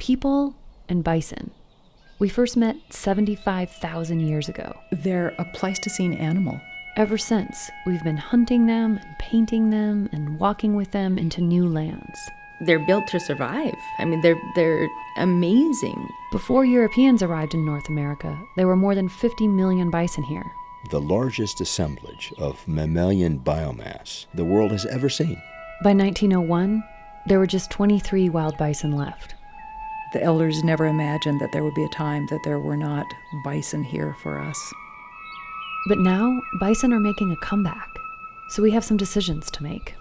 people and bison. We first met 75,000 years ago. They're a Pleistocene animal. Ever since, we've been hunting them and painting them and walking with them into new lands. They're built to survive. I mean, they're amazing. Before Europeans arrived in North America, there were more than 50 million bison here. The largest assemblage of mammalian biomass the world has ever seen. By 1901, there were just 23 wild bison left. The elders never imagined that there would be a time that there were not bison here for us. But now, bison are making a comeback, so we have some decisions to make.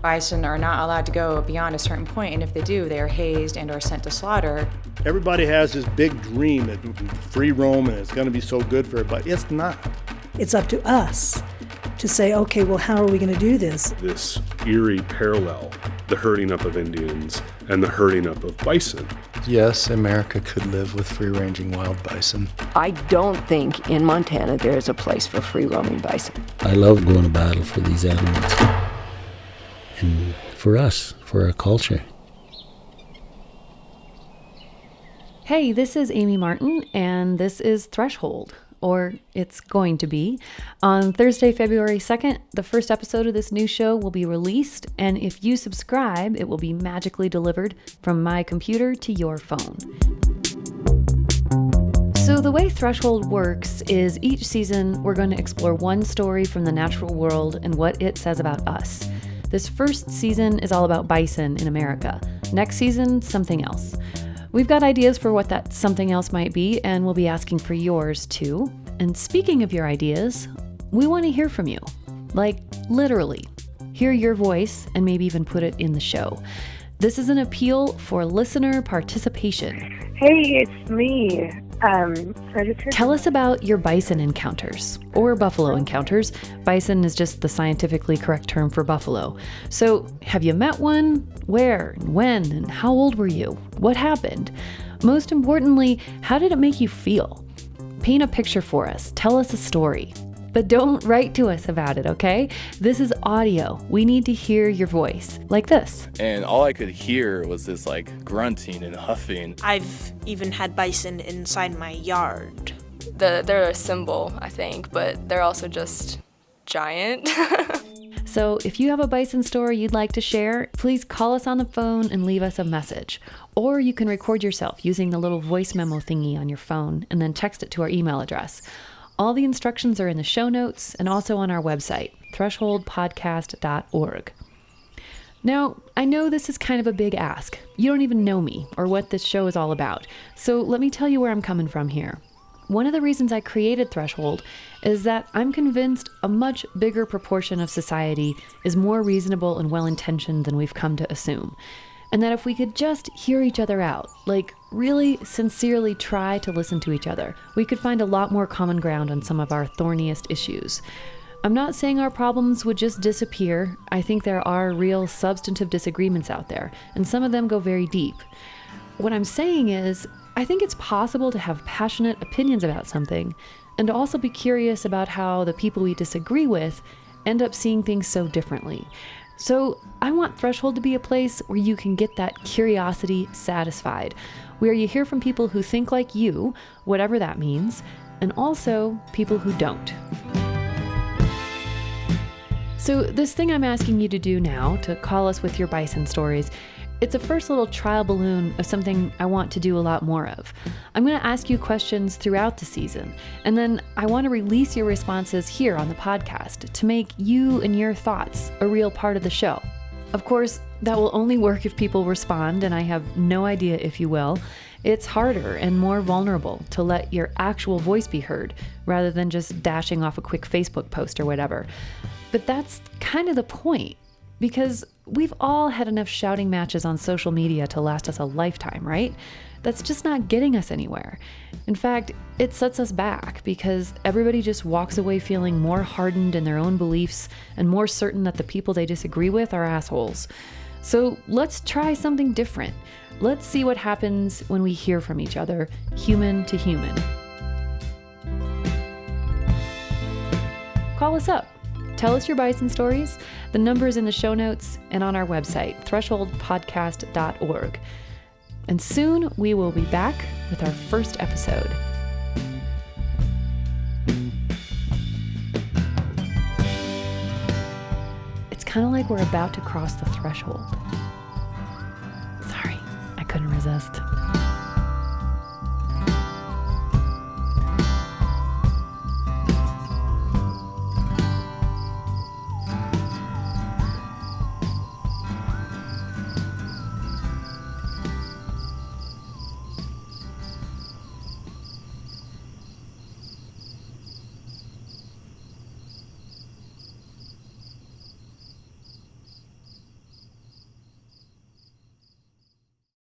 Bison are not allowed to go beyond a certain point, and if they do, they are hazed and are sent to slaughter. Everybody has this big dream that free roam and it's going to be so good for everybody. It's not. It's up to us to say, okay, well, how are we going to do this? This eerie parallel, the herding up of Indians and the herding up of bison. Yes, America could live with free-ranging wild bison. I don't think in Montana there is a place for free-roaming bison. I love going to battle for these animals. And for us, for our culture. Hey, this is Amy Martin, and this is Threshold, or it's going to be. On Thursday, February 2nd, the first episode of this new show will be released, and if you subscribe, it will be magically delivered from my computer to your phone. So the way Threshold works is each season we're going to explore one story from the natural world and what it says about us. This first season is all about bison in America. Next season, something else. We've got ideas for what that something else might be, and we'll be asking for yours too. And speaking of your ideas, we want to hear from you. Like, literally. Hear your voice and maybe even put it in the show. This is an appeal for listener participation. Hey, it's me. Tell us about your bison encounters, or buffalo encounters. Bison is just the scientifically correct term for buffalo. So, have you met one? Where, and when, and how old were you? What happened? Most importantly, how did it make you feel? Paint a picture for us. Tell us a story. But don't write to us about it, okay? This is audio. We need to hear your voice, like this. And all I could hear was this grunting and huffing. I've even had bison inside my yard. They're a symbol, I think, but they're also just giant. So if you have a bison story you'd like to share, please call us on the phone and leave us a message. Or you can record yourself using the little voice memo thingy on your phone and then text it to our email address. All the instructions are in the show notes and also on our website, thresholdpodcast.org. Now, I know this is kind of a big ask. You don't even know me or what this show is all about. So let me tell you where I'm coming from here. One of the reasons I created Threshold is that I'm convinced a much bigger proportion of society is more reasonable and well-intentioned than we've come to assume. And that if we could just hear each other out, like really sincerely try to listen to each other, we could find a lot more common ground on some of our thorniest issues. I'm not saying our problems would just disappear. I think there are real substantive disagreements out there, and some of them go very deep. What I'm saying is, I think it's possible to have passionate opinions about something, and also be curious about how the people we disagree with end up seeing things so differently. So I want Threshold to be a place where you can get that curiosity satisfied, where you hear from people who think like you, whatever that means, and also people who don't. So this thing I'm asking you to do now, to call us with your bison stories, it's a first little trial balloon of something I want to do a lot more of. I'm going to ask you questions throughout the season, and then I want to release your responses here on the podcast to make you and your thoughts a real part of the show. Of course, that will only work if people respond, and I have no idea if you will. It's harder and more vulnerable to let your actual voice be heard rather than just dashing off a quick Facebook post or whatever. But that's kind of the point. Because we've all had enough shouting matches on social media to last us a lifetime, right? That's just not getting us anywhere. In fact, it sets us back because everybody just walks away feeling more hardened in their own beliefs and more certain that the people they disagree with are assholes. So let's try something different. Let's see what happens when we hear from each other, human to human. Call us up. Tell us your bison stories. The number is in the show notes and on our website, thresholdpodcast.org. And soon we will be back with our first episode. It's kind of like we're about to cross the threshold. Sorry, I couldn't resist.